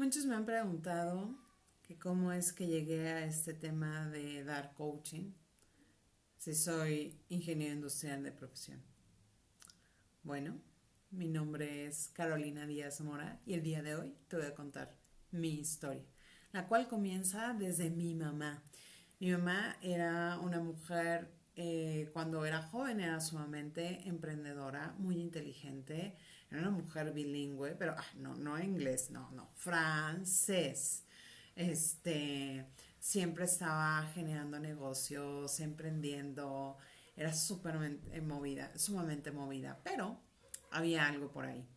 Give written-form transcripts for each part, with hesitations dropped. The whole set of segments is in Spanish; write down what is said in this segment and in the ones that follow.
Muchos me han preguntado que cómo es que llegué a este tema de dar coaching, si soy ingeniero industrial de profesión. Bueno, mi nombre es Carolina Díaz Mora y el día de hoy te voy a contar mi historia, la cual comienza desde mi mamá. Mi mamá era una mujer, cuando era joven era sumamente emprendedora, muy inteligente, era una mujer bilingüe, pero no inglés, no, francés. Este, Siempre estaba generando negocios, emprendiendo, era súper movida, sumamente movida, pero había algo por ahí.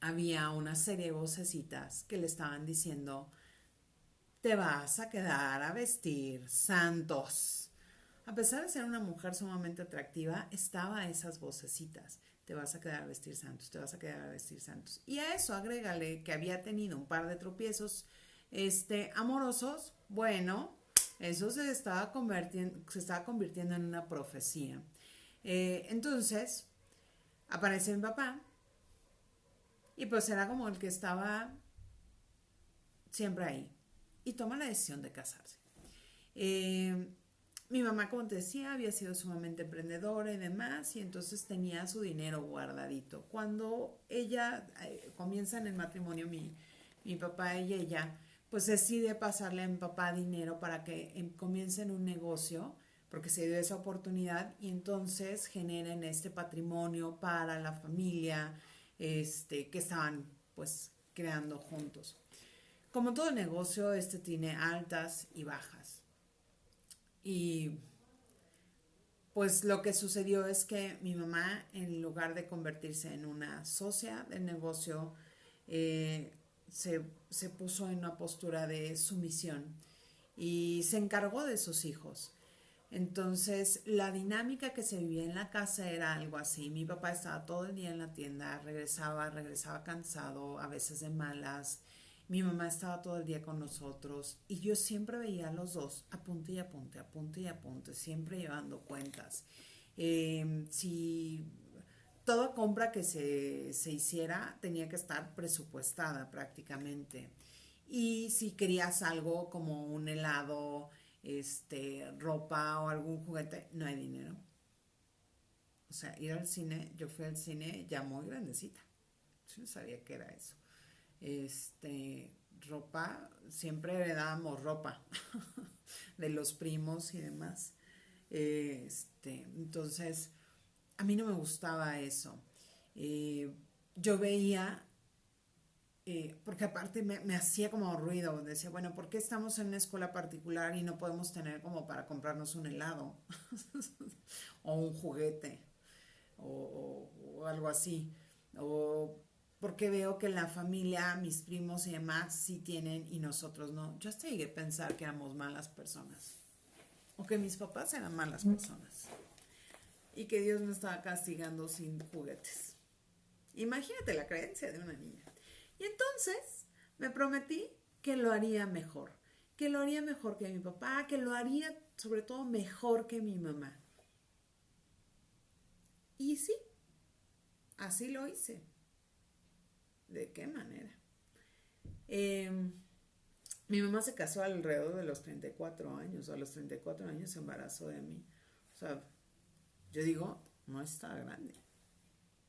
Había una serie de vocecitas que le estaban diciendo, te vas a quedar a vestir santos. A pesar de ser una mujer sumamente atractiva, estaba esas vocecitas. Te vas a quedar a vestir santos, te vas a quedar a vestir santos. Y a eso agrégale que había tenido un par de tropiezos amorosos. Bueno, eso se estaba convirtiendo en una profecía. Entonces, aparece mi papá y pues era como el que estaba siempre ahí. Y toma la decisión de casarse. Eh, Mi mamá, como te decía, había sido sumamente emprendedora y demás, y entonces tenía su dinero guardadito. Cuando ella comienza en el matrimonio, mi papá y ella, pues decide pasarle a mi papá dinero para que comiencen un negocio, porque se dio esa oportunidad, y entonces generen este patrimonio para la familia, que estaban pues creando juntos. Como todo negocio, tiene altas y bajas. Y pues lo que sucedió es que mi mamá, en lugar de convertirse en una socia del negocio, eh, se puso en una postura de sumisión y se encargó de sus hijos. Entonces, la dinámica que se vivía en la casa era algo así. Mi papá estaba todo el día en la tienda, regresaba cansado, a veces de malas. Mi mamá estaba todo el día con nosotros y yo siempre veía a los dos apunte y apunte, apunte y apunte, siempre llevando cuentas. Si toda compra que se hiciera tenía que estar presupuestada prácticamente. Y si querías algo como un helado, ropa o algún juguete, no hay dinero. O sea, ir al cine, yo fui al cine ya muy grandecita. Yo no sabía qué era eso. Este, Ropa, siempre heredábamos ropa de los primos y demás. Entonces, a mí no me gustaba eso. Eh, yo veía, porque aparte me hacía como ruido, decía, bueno, ¿por qué estamos en una escuela particular y no podemos tener como para comprarnos un helado o un juguete o algo así? O porque veo que la familia, mis primos y demás sí tienen y nosotros no. Yo hasta llegué a pensar que éramos malas personas o que mis papás eran malas personas y que Dios me estaba castigando sin juguetes. Imagínate la creencia de una niña. Y entonces me prometí que lo haría mejor, que lo haría mejor que mi papá, que lo haría sobre todo mejor que mi mamá. Y sí, así lo hice. ¿De qué manera? Eh, Mi mamá se casó alrededor de los 34 años, a los 34 años se embarazó de mí. O sea, yo digo, no está grande.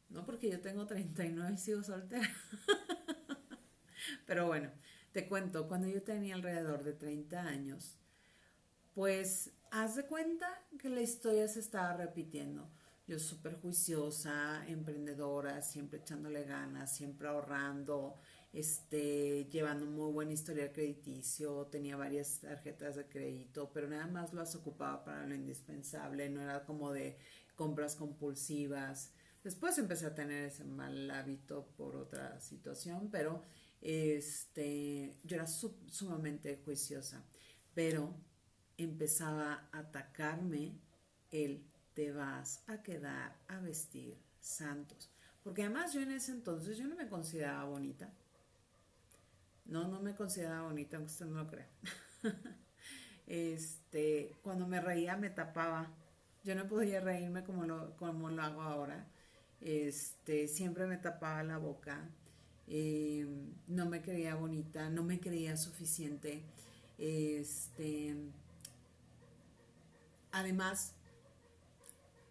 No porque yo tengo 39 y sigo soltera. Pero bueno, te cuento, cuando yo tenía alrededor de 30 años, pues haz de cuenta que la historia se estaba repitiendo. Yo súper juiciosa, emprendedora, siempre echándole ganas, siempre ahorrando, llevando un muy buen historial crediticio, tenía varias tarjetas de crédito, pero nada más las ocupaba para lo indispensable, no era como de compras compulsivas. Después empecé a tener ese mal hábito por otra situación, pero yo era sumamente juiciosa, pero empezaba a atacarme el te vas a quedar a vestir santos. Porque además yo en ese entonces yo no me consideraba bonita. No me consideraba bonita, aunque usted no lo crea. Cuando me reía me tapaba. Yo no podía reírme como lo hago ahora. Siempre me tapaba la boca. no me creía bonita, no me creía suficiente. Este, además,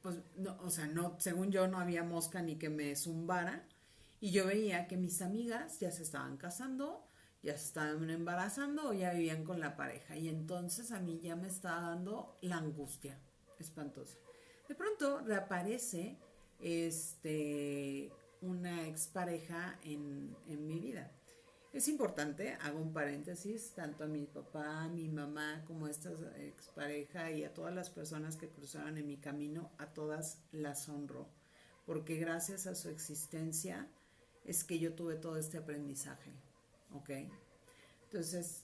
pues, no, o sea, no, según yo no había mosca ni que me zumbara. Y yo veía que mis amigas ya se estaban casando, ya se estaban embarazando o ya vivían con la pareja. Y entonces a mí ya me estaba dando la angustia espantosa. De pronto reaparece una expareja en mi vida. Es importante, hago un paréntesis, tanto a mi papá, a mi mamá, como a esta expareja y a todas las personas que cruzaron en mi camino, a todas las honro, porque gracias a su existencia es que yo tuve todo este aprendizaje, ¿ok? Entonces,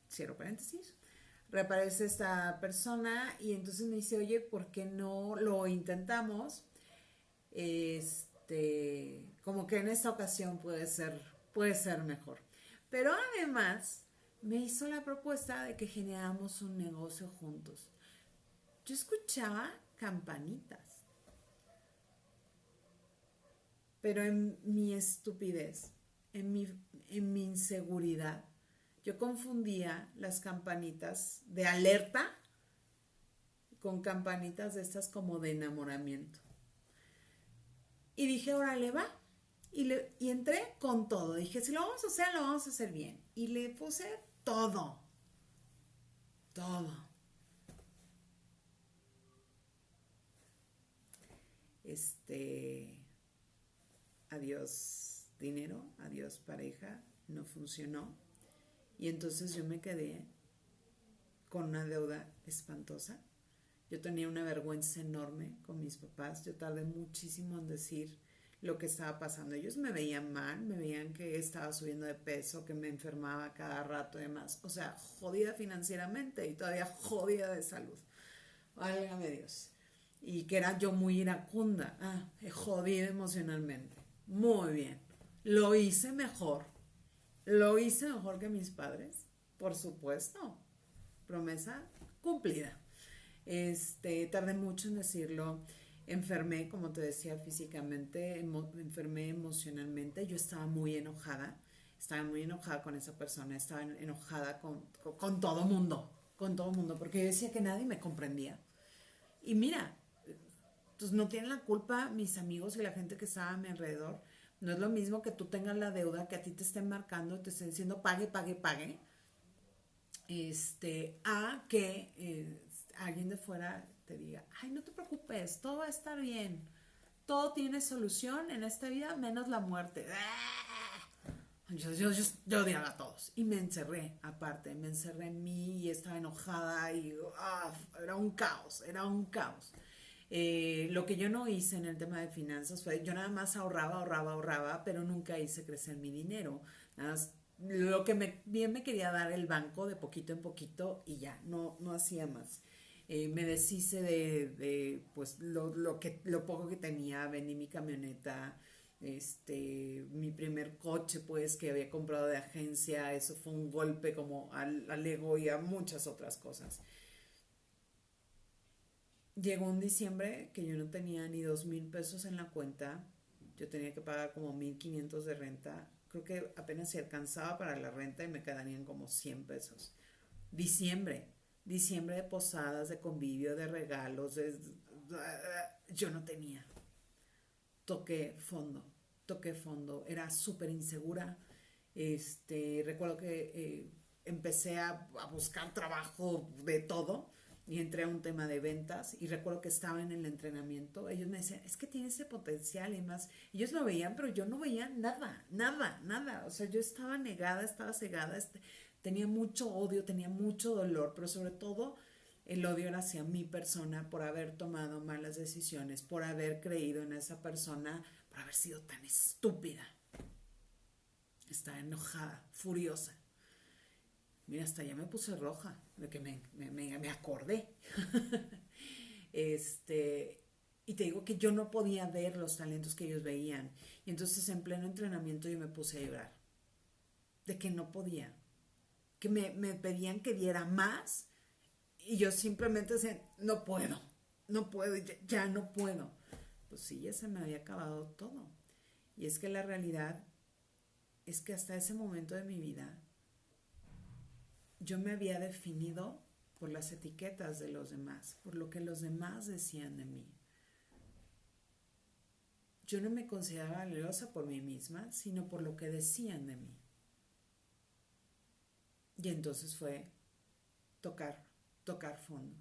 cierro paréntesis, reaparece esta persona y entonces me dice, oye, ¿por qué no lo intentamos? Como que en esta ocasión puede ser mejor. Pero además me hizo la propuesta de que generáramos un negocio juntos. Yo escuchaba campanitas, pero en mi estupidez, en mi inseguridad, yo confundía las campanitas de alerta con campanitas de estas como de enamoramiento. Y dije, órale, va. Y entré con todo. Dije, si lo vamos a hacer, lo vamos a hacer bien. Y le puse todo. Todo. Adiós dinero, adiós pareja, no funcionó. Y entonces yo me quedé con una deuda espantosa. Yo tenía una vergüenza enorme con mis papás. Yo tardé muchísimo en decir lo que estaba pasando. Ellos me veían mal, me veían que estaba subiendo de peso, que me enfermaba cada rato y demás. O sea, jodida financieramente y todavía jodida de salud. Válgame Dios. Y que era yo muy iracunda. Jodida emocionalmente. Muy bien. Lo hice mejor. Lo hice mejor que mis padres. Por supuesto. Promesa cumplida. Tardé mucho en decirlo. Enfermé, como te decía, físicamente, enfermé emocionalmente. Yo estaba muy enojada con esa persona, estaba enojada con todo mundo, porque yo decía que nadie me comprendía. Y mira, pues no tienen la culpa mis amigos y la gente que estaba a mi alrededor. No es lo mismo que tú tengas la deuda, que a ti te estén marcando, te estén diciendo pague, pague, pague, a que alguien de fuera te diga, ay, no te preocupes, todo va a estar bien, todo tiene solución en esta vida menos la muerte. Yo odiaba a todos y me encerré, aparte, me encerré en mí y estaba enojada y era un caos, era un caos. Lo que yo no hice en el tema de finanzas fue, yo nada más ahorraba, pero nunca hice crecer mi dinero. Nada más lo que bien me quería dar el banco de poquito en poquito y ya, no hacía más. Me deshice pues lo poco que tenía, vendí mi camioneta, mi primer coche pues que había comprado de agencia, eso fue un golpe como al ego y a muchas otras cosas. Llegó un diciembre que yo no tenía ni 2,000 pesos en la cuenta. Yo tenía que pagar como 1,500 de renta. Creo que apenas se alcanzaba para la renta y me quedarían como 100 pesos. Diciembre. Diciembre de posadas, de convivio, de regalos. Yo no tenía. Toqué fondo. Toqué fondo. Era súper insegura. Recuerdo que empecé a buscar trabajo de todo y entré a un tema de ventas y recuerdo que estaba en el entrenamiento, ellos me decían, es que tiene ese potencial y más, ellos lo veían, pero yo no veía nada, o sea, yo estaba negada, estaba cegada, tenía mucho odio, tenía mucho dolor, pero sobre todo el odio era hacia mi persona por haber tomado malas decisiones, por haber creído en esa persona, por haber sido tan estúpida. Estaba enojada, furiosa. Mira, hasta ya me puse roja de que me acordé. Y te digo que yo no podía ver los talentos que ellos veían. Y entonces en pleno entrenamiento yo me puse a llorar. De que no podía. Que me pedían que diera más. Y yo simplemente decía, no puedo, ya no puedo. Pues sí, ya se me había acabado todo. Y es que la realidad es que hasta ese momento de mi vida yo me había definido por las etiquetas de los demás, por lo que los demás decían de mí. Yo no me consideraba valiosa por mí misma, sino por lo que decían de mí. Y entonces fue tocar fondo.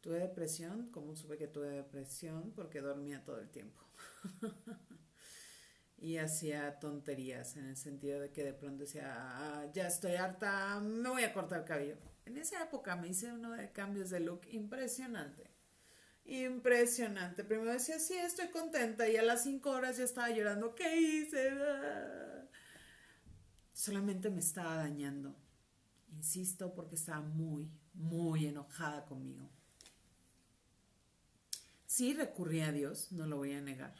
Tuve depresión. ¿Cómo supe que tuve depresión? Porque dormía todo el tiempo. Y hacía tonterías en el sentido de que de pronto decía, ya estoy harta, me voy a cortar el cabello. En esa época me hice uno de cambios de look impresionante. Impresionante. Primero decía, sí, estoy contenta, y a las 5 horas ya estaba llorando. ¿Qué hice? Solamente me estaba dañando. Insisto, porque estaba muy, muy enojada conmigo. Sí recurrí a Dios, no lo voy a negar.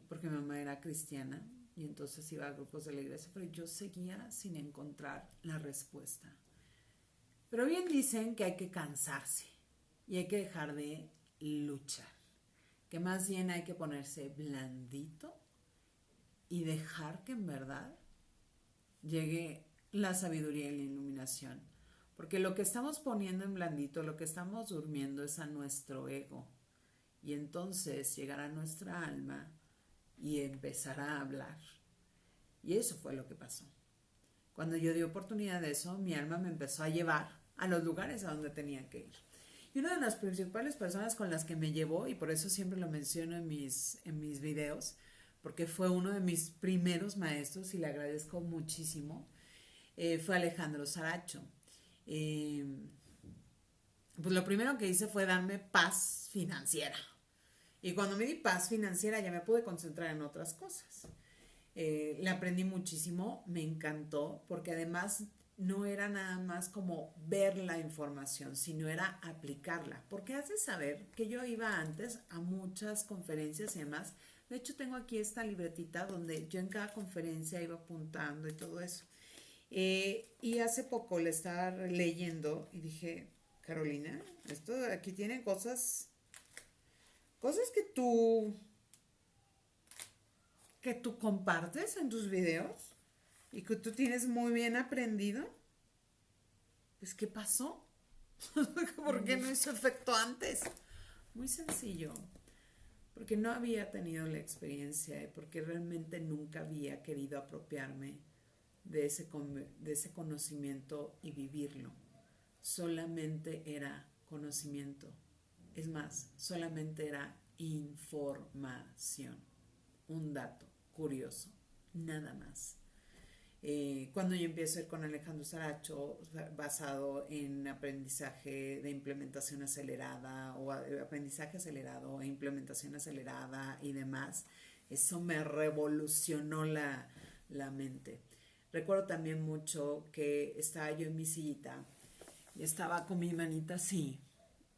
Porque mi mamá era cristiana y entonces iba a grupos de la iglesia, pero yo seguía sin encontrar la respuesta. Pero bien dicen que hay que cansarse y hay que dejar de luchar, que más bien hay que ponerse blandito y dejar que en verdad llegue la sabiduría y la iluminación, porque lo que estamos poniendo en blandito, lo que estamos durmiendo es a nuestro ego. Y entonces llegará nuestra alma y empezará a hablar. Y eso fue lo que pasó. Cuando yo di oportunidad de eso, mi alma me empezó a llevar a los lugares a donde tenía que ir. Y una de las principales personas con las que me llevó, y por eso siempre lo menciono en mis videos, porque fue uno de mis primeros maestros y le agradezco muchísimo, fue Alejandro Saracho. Pues lo primero que hice fue darme paz financiera. Y cuando me di paz financiera ya me pude concentrar en otras cosas. Le aprendí muchísimo, me encantó, porque además no era nada más como ver la información, sino era aplicarla. Porque has de saber que yo iba antes a muchas conferencias y demás. De hecho, tengo aquí esta libretita donde yo en cada conferencia iba apuntando y todo eso. Y hace poco le estaba leyendo y dije, Carolina, esto de aquí tiene cosas que tú compartes en tus videos y que tú tienes muy bien aprendido. Pues, ¿qué pasó? ¿Por qué no hizo efecto antes? Muy sencillo, porque no había tenido la experiencia y porque realmente nunca había querido apropiarme de ese conocimiento y vivirlo. Solamente era conocimiento. Es más, solamente era información, un dato curioso, nada más. Cuando yo empiezo a ir con Alejandro Saracho, basado en aprendizaje de implementación acelerada o aprendizaje acelerado e implementación acelerada y demás, eso me revolucionó la mente. Recuerdo también mucho que estaba yo en mi sillita y estaba con mi manita así,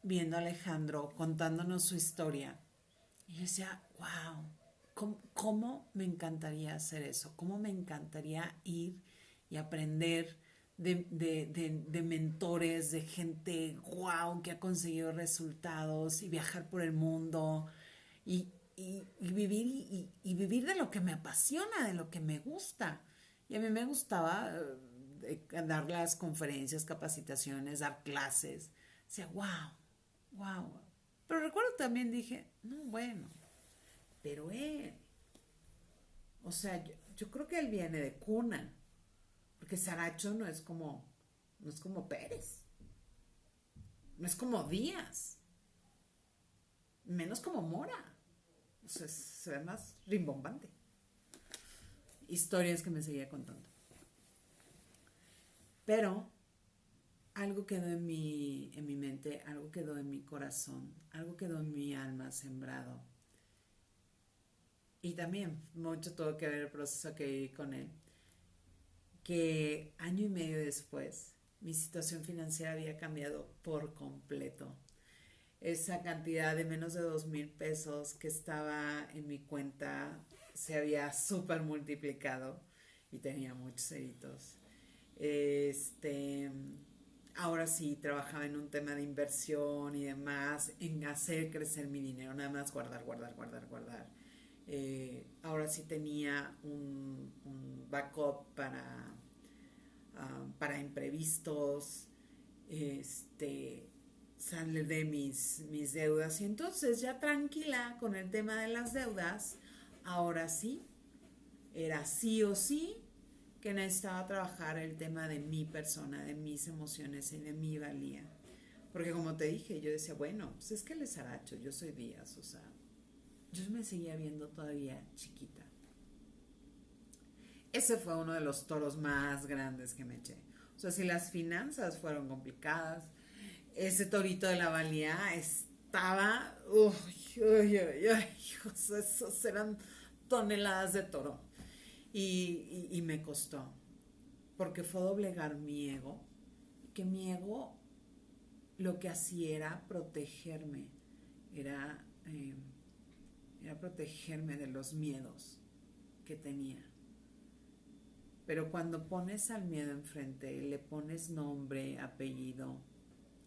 viendo a Alejandro contándonos su historia. Y yo decía, wow, ¿cómo me encantaría hacer eso? ¿Cómo me encantaría ir y aprender de mentores, de gente, wow, que ha conseguido resultados y viajar por el mundo y vivir de lo que me apasiona, de lo que me gusta? Y a mí me gustaba dar las conferencias, capacitaciones, dar clases. O sea, wow. Pero recuerdo también dije, no, bueno, pero él, o sea, yo creo que él viene de cuna, porque Saracho no es como Pérez, no es como Díaz, menos como Mora. O sea, se ve más rimbombante. Historias que me seguía contando. Pero algo quedó en mi mente, algo quedó en mi corazón, algo quedó en mi alma sembrado. Y también mucho tuvo que ver el proceso que viví con él. Que año y medio después, mi situación financiera había cambiado por completo. Esa cantidad de menos de 2,000 pesos que estaba en mi cuenta se había súper multiplicado y tenía muchos ceritos. Ahora sí trabajaba en un tema de inversión y demás, en hacer crecer mi dinero, nada más guardar. Ahora sí tenía un backup para imprevistos, salir de mis deudas. Y entonces ya tranquila con el tema de las deudas, ahora sí, era sí o sí que necesitaba trabajar el tema de mi persona, de mis emociones y de mi valía. Porque como te dije, yo decía, bueno, pues es que él es Aracho, yo soy Díaz, o sea, yo me seguía viendo todavía chiquita. Ese fue uno de los toros más grandes que me eché. O sea, si las finanzas fueron complicadas, ese torito de la valía estaba, uy, uy, uy, uy, esos eran toneladas de toro. Y me costó, porque fue doblegar mi ego, que mi ego lo que hacía era, eh, era protegerme de los miedos que tenía. Pero cuando pones al miedo enfrente, le pones nombre, apellido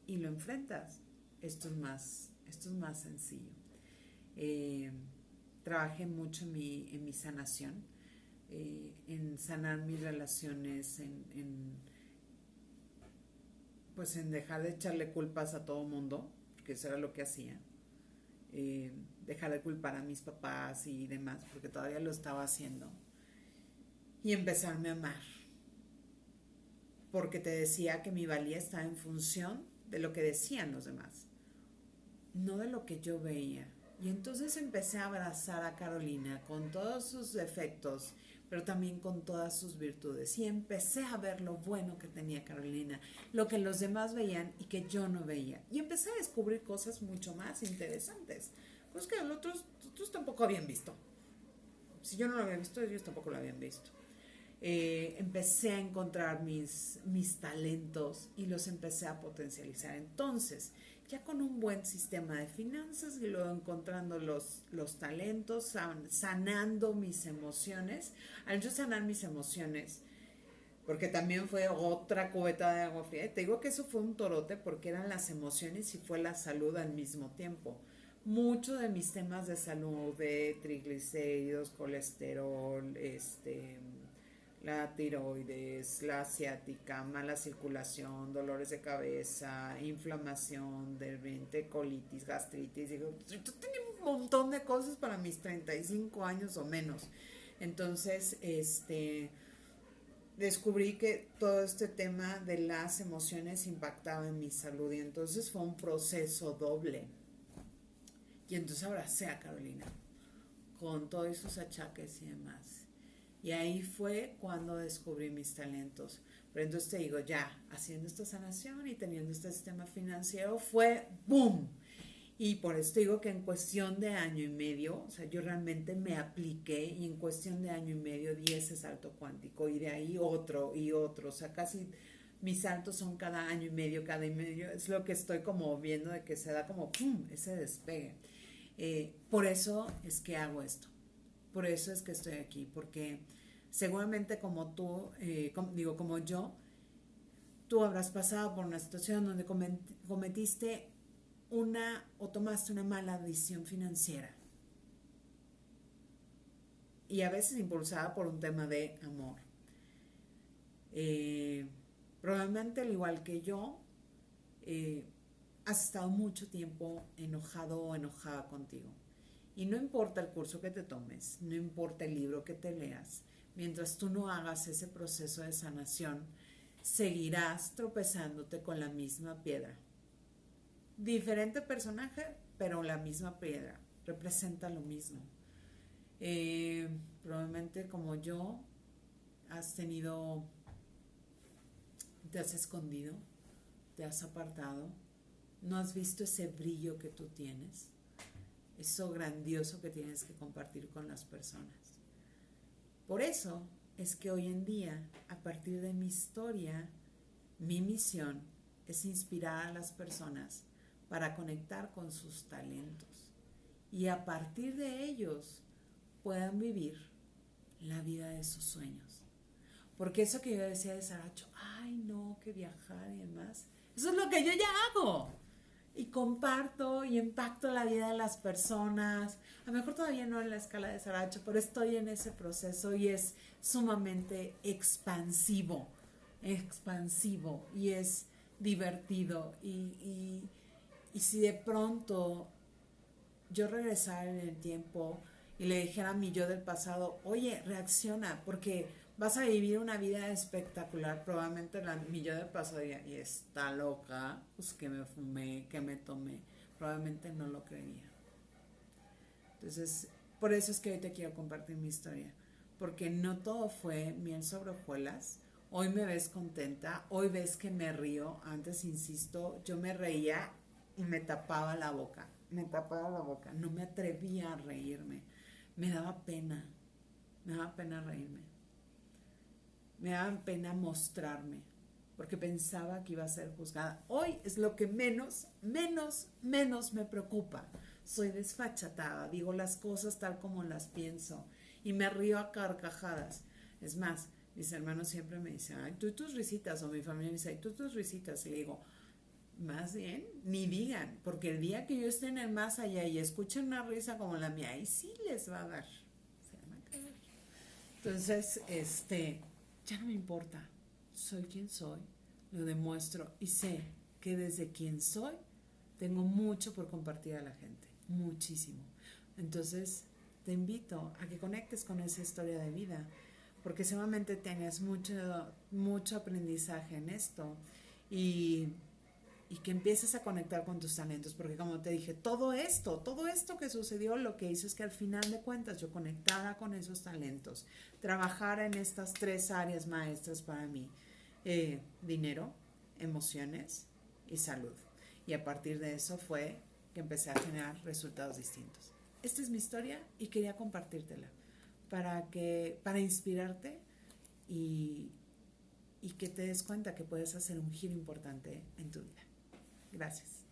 y lo enfrentas, esto es más sencillo. Trabajé mucho en mi sanación, en sanar mis relaciones, pues en dejar de echarle culpas a todo mundo, porque eso era lo que hacía. Dejar de culpar a mis papás y demás, porque todavía lo estaba haciendo. Y empezarme a amar, porque te decía que mi valía estaba en función de lo que decían los demás, no de lo que yo veía. Y entonces empecé a abrazar a Carolina con todos sus defectos, pero también con todas sus virtudes. Y empecé a ver lo bueno que tenía Carolina, lo que los demás veían y que yo no veía. Y empecé a descubrir cosas mucho más interesantes, cosas que los otros tampoco habían visto. Si yo no lo había visto, ellos tampoco lo habían visto. Empecé a encontrar mis talentos y los empecé a potencializar. Entonces, ya con un buen sistema de finanzas y luego encontrando los talentos, sanando mis emociones, al yo sanar mis emociones, porque también fue otra cubeta de agua fría, y te digo que eso fue un torote porque eran las emociones y fue la salud al mismo tiempo. Muchos de mis temas de salud, de triglicéridos, colesterol, la tiroides, la ciática, mala circulación, dolores de cabeza, inflamación del vientre, colitis, gastritis. Digo, yo tenía un montón de cosas para mis 35 años o menos. Entonces, descubrí que todo este tema de las emociones impactaba en mi salud y entonces fue un proceso doble. Y entonces abracé a Carolina con todos esos achaques y demás. Y ahí fue cuando descubrí mis talentos. Pero entonces te digo, ya, haciendo esta sanación y teniendo este sistema financiero, fue ¡boom! Y por eso digo que en cuestión de año y medio, o sea, yo realmente me apliqué y en cuestión de año y medio di ese salto cuántico y de ahí otro y otro. O sea, casi mis saltos son cada año y medio. Es lo que estoy como viendo de que se da como ¡pum! Ese despegue. Por eso es que hago esto. Por eso es que estoy aquí, porque seguramente como tú, como yo, tú habrás pasado por una situación donde cometiste o tomaste una mala decisión financiera. Y a veces impulsada por un tema de amor. Probablemente al igual que yo, has estado mucho tiempo enojado o enojada contigo. Y no importa el curso que te tomes, no importa el libro que te leas, mientras tú no hagas ese proceso de sanación, seguirás tropezándote con la misma piedra. Diferente personaje, pero la misma piedra, representa lo mismo. Probablemente como yo, te has escondido, te has apartado, no has visto ese brillo que tú tienes, eso grandioso que tienes que compartir con las personas. Por eso es que hoy en día, a partir de mi historia, mi misión es inspirar a las personas para conectar con sus talentos y a partir de ellos puedan vivir la vida de sus sueños. Porque eso que yo decía de Saracho, ay no, que viajar y demás, eso es lo que yo ya hago. y comparto y impacto la vida de las personas. A lo mejor todavía no en la escala de Saracho, pero estoy en ese proceso y es sumamente expansivo y es divertido. Y si de pronto yo regresara en el tiempo y le dijera a mi yo del pasado, oye, reacciona, porque vas a vivir una vida espectacular, probablemente mi yo del pasado diría, y está loca, pues que me fumé, que me tomé, probablemente no lo creería. Entonces, por eso es que hoy te quiero compartir mi historia, porque no todo fue miel sobre hojuelas. Hoy me ves contenta, hoy ves que me río. Antes, insisto, yo me reía y me tapaba la boca, no me atrevía a reírme, me daba pena, reírme, me daba pena mostrarme, porque pensaba que iba a ser juzgada. Hoy es lo que menos me preocupa. Soy desfachatada, digo las cosas tal como las pienso y me río a carcajadas. Es más, mis hermanos siempre me dicen, ay, tú y tus risitas, o mi familia me dice, ay, tú y tus risitas, y le digo, más bien, ni digan, porque el día que yo esté en el más allá y escuchen una risa como la mía, ahí sí les va a dar, se van a caer. Entonces, ya no me importa, soy quien soy, lo demuestro y sé que desde quien soy tengo mucho por compartir a la gente, muchísimo. Entonces, te invito a que conectes con esa historia de vida, porque seguramente tienes mucho aprendizaje en esto y que empieces a conectar con tus talentos, porque como te dije, todo esto que sucedió, lo que hizo es que al final de cuentas yo conectara con esos talentos, trabajara en estas 3 áreas maestras para mí, dinero, emociones y salud. Y a partir de eso fue que empecé a generar resultados distintos. Esta es mi historia y quería compartírtela para inspirarte y que te des cuenta que puedes hacer un giro importante en tu vida. Gracias.